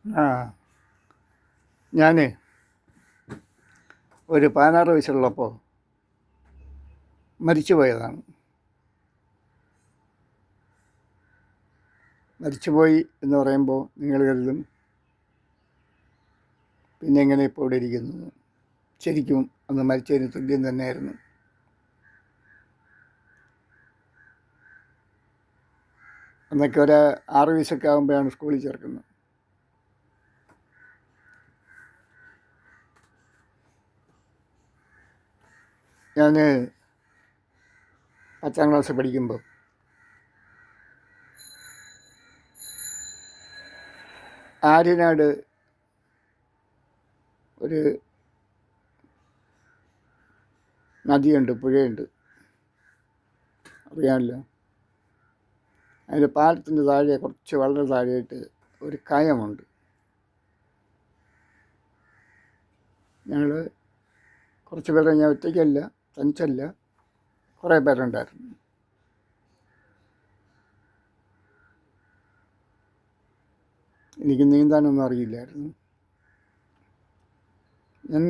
ആ ഞാൻ ഒരു 16 വയസ്സുള്ളപ്പോൾ മരിച്ചു പോയതാണ്. മരിച്ചുപോയി എന്ന് പറയുമ്പോൾ നിങ്ങൾ കരുതും പിന്നെ എങ്ങനെ ഇപ്പോൾ ഇവിടെ ഇരിക്കുന്നു. ശരിക്കും അന്ന് മരിച്ചതിന് തുല്യം തന്നെയായിരുന്നു. അന്നൊക്കെ ഒരു 6 വയസ്സൊക്കെ ആകുമ്പോഴാണ് സ്കൂളിൽ ചേർക്കുന്നത്. ഞാൻ 10ാം ക്ലാസ് പഠിക്കുമ്പോൾ ആര്യനാട് ഒരു നദിയുണ്ട്, പുഴയുണ്ട്, അറിയാമല്ലോ. അതിൻ്റെ പാലത്തിൻ്റെ താഴെ കുറച്ച് വളരെ താഴെയായിട്ട് ഒരു കയമുണ്ട്. ഞങ്ങൾ കുറച്ച് പേരെ, ഞാൻ ഒറ്റയ്ക്കല്ല, തനിച്ചല്ല, കുറേ പേരുണ്ടായിരുന്നു. എനിക്ക് നീന്താനൊന്നും അറിയില്ലായിരുന്നു. ഞാൻ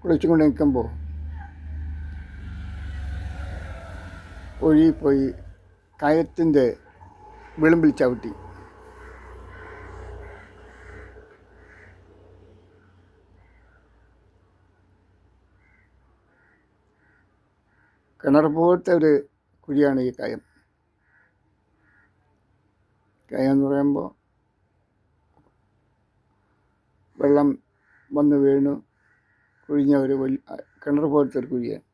കുളിച്ചുകൊണ്ട് നിൽക്കുമ്പോൾ ഒഴുകിപ്പോയി കയത്തിൻ്റെ വിളിമ്പിൽ ചവിട്ടി. കിണർ പോലത്തെ ഒരു കുഴിയാണ് ഈ കയം. കയം എന്ന് പറയുമ്പോൾ വെള്ളം വന്ന് വീണ് കുഴിഞ്ഞ ഒരു വലിയ കിണർ പോലത്തെ ഒരു കുഴിയാണ്.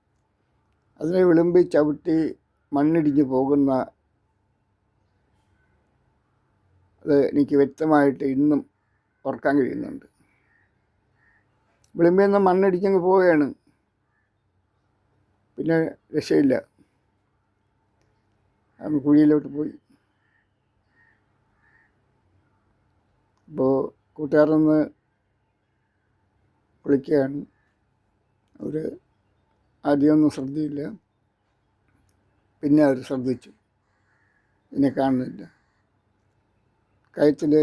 അതിനെ വിളിമ്പി ചവിട്ടി മണ്ണിടിഞ്ഞ് പോകുന്ന അത് എനിക്ക് വ്യക്തമായിട്ട് ഇന്നും ഓർക്കാൻ കഴിയുന്നുണ്ട്. വിളിമ്പിൽ നിന്ന് മണ്ണിടിച്ചങ്ങ് പോവുകയാണ്, പിന്നെ രക്ഷയില്ല. അങ്ങ് കുഴിയിലോട്ട് പോയി. അപ്പോൾ കൂട്ടുകാരൊന്ന് വിളിക്കുകയാണ്. അവർ ആദ്യമൊന്നും ശ്രദ്ധയില്ല, പിന്നെ അവർ ശ്രദ്ധിച്ചു. എന്നെ കാണുന്നില്ല. കയത്തിൽ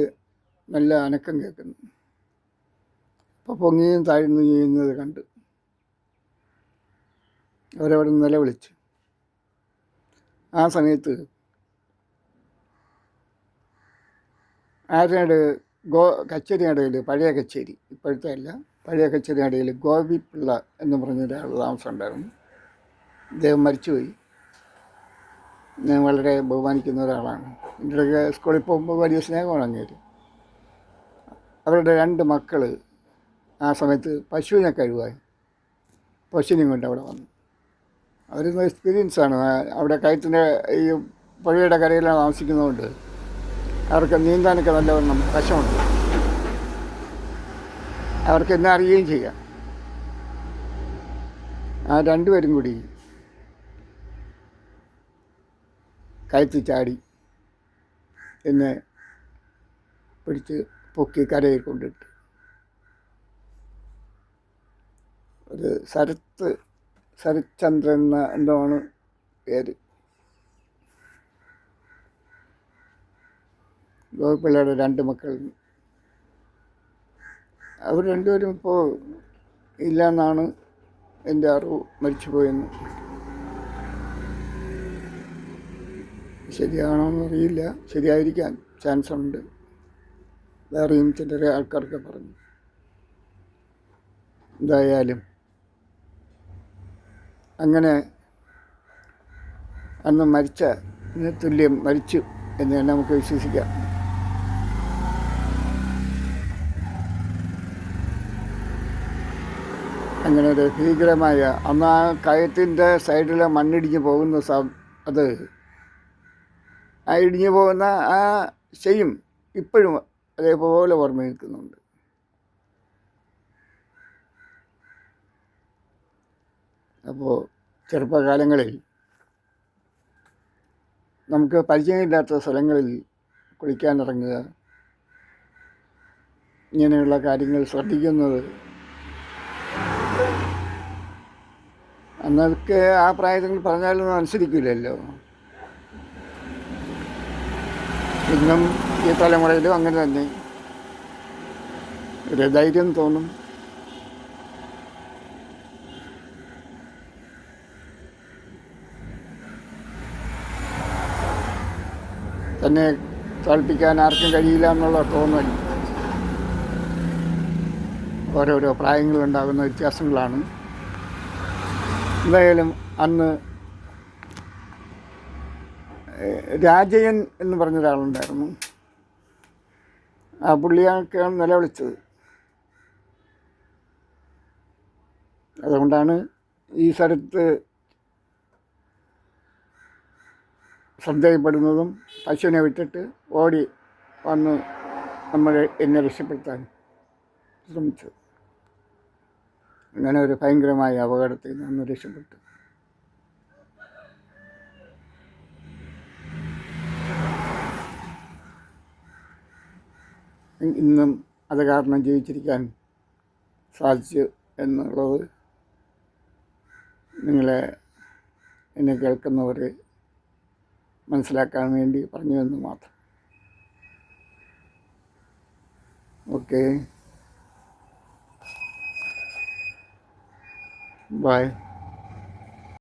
നല്ല അനക്കം കേൾക്കുന്നു. അപ്പോൾ പൊങ്ങിയും താഴ്ന്നു ചെയ്യുന്നത് കണ്ട് അവരവിടെ നിലവിളിച്ചു. ആ സമയത്ത് ആര്യനാട് കച്ചേരി നടയിൽ, പഴയ കച്ചേരി, ഇപ്പോഴത്തെ അല്ല, പഴയ കച്ചേരി നടയിൽ ഗോപിപിള്ള എന്ന് പറഞ്ഞൊരാൾ താമസം ഉണ്ടായിരുന്നു. അദ്ദേഹം മരിച്ചുപോയി. ഞാൻ വളരെ ബഹുമാനിക്കുന്ന ഒരാളാണ്. എൻ്റെ ഇടയ്ക്ക് സ്കൂളിൽ പോകുമ്പോൾ വലിയ സ്നേഹമാണ് അങ്ങേര്. അവരുടെ 2 മക്കൾ ആ സമയത്ത് പശുവിനെ കഴുകാൻ പശുവിനെയും കൊണ്ട് അവിടെ വന്നു. അവരൊന്നും എക്സ്പീരിയൻസാണ്. അവിടെ കയറ്റിൻ്റെ ഈ പുഴയുടെ കരയിലാണ് താമസിക്കുന്നതുകൊണ്ട് അവർക്ക് നീന്താനൊക്കെ നല്ലവണ്ണം വശമുണ്ട്. അവർക്ക് എന്നെ അറിയുകയും ചെയ്യാം. ആ 2 പേരും കൂടി കയറ്റി ചാടി എന്നെ പിടിച്ച് പൊക്കി കരയിൽ കൊണ്ടിട്ട്. ഒരു ശരത്ചന്ദ്രൻ എന്താണ് പേര്. ഗോപിപിള്ളയുടെ 2 മക്കൾ. അവർ 2 പേരും ഇപ്പോൾ ഇല്ലയെന്നാണ് എൻ്റെ അറിവ്. മരിച്ചുപോയെന്ന്. ശരിയാണോന്ന് അറിയില്ല. ശരിയായിരിക്കാൻ ചാൻസ് ഉണ്ട്. വേറെയും ചില ആൾക്കാർക്ക് പറഞ്ഞു. എന്തായാലും അങ്ങനെ അന്ന് മരിച്ചതിന് തുല്യം മരിച്ചു എന്ന് തന്നെ നമുക്ക് വിശ്വസിക്കാം. അങ്ങനെ ഒരു ഭീകരമായ, അന്ന് ആ കയത്തിൻ്റെ സൈഡിൽ മണ്ണിടിഞ്ഞ് പോകുന്ന അത് ആ ഇടിഞ്ഞു പോകുന്ന ആ ചെയ്യും ഇപ്പോഴും അതേപോലെ ഓർമ്മ നിൽക്കുന്നുണ്ട്. അപ്പോൾ ചെറുപ്പകാലങ്ങളിൽ നമുക്ക് പരിചയമില്ലാത്ത സ്ഥലങ്ങളിൽ കുളിക്കാനിറങ്ങുക, ഇങ്ങനെയുള്ള കാര്യങ്ങൾ ശ്രദ്ധിക്കുന്നത്, അന്നൊക്കെ ആ പ്രായത്തിൽ പറഞ്ഞാലൊന്നും അനുസരിക്കില്ലല്ലോ. ഇന്നും ഈ തലമുറയിലും അങ്ങനെ തന്നെ ഒരു ധൈര്യം തോന്നും. തന്നെ തോൽപ്പിക്കാൻ ആർക്കും കഴിയില്ല എന്നുള്ള തോന്നൽ ഓരോരോ പ്രായങ്ങളുണ്ടാകുന്ന വ്യത്യാസങ്ങളാണ്. എന്തായാലും അന്ന് രാജയൻ എന്ന് പറഞ്ഞൊരാളുണ്ടായിരുന്നു. ആ പുള്ളിയൊക്കെയാണ് നിലവിളിച്ചത്. അതുകൊണ്ടാണ് ഈ സ്ഥലത്ത് ശ്രദ്ധയിൽപ്പെടുന്നതും പശുവിനെ വിട്ടിട്ട് ഓടി വന്ന് എന്നെ രക്ഷപ്പെടുത്താൻ ശ്രമിച്ചത്. അങ്ങനെ ഒരു ഭയങ്കരമായ അപകടത്തിൽ നിന്ന് രക്ഷപ്പെട്ടു. ഇന്നും അത് കാരണം ജീവിച്ചിരിക്കാൻ സാധിച്ചു എന്നുള്ളത് എന്നെ കേൾക്കുന്നവർ മനസ്സിലാക്കാൻ വേണ്ടി പറഞ്ഞു എന്ന് മാത്രം. Okay, by.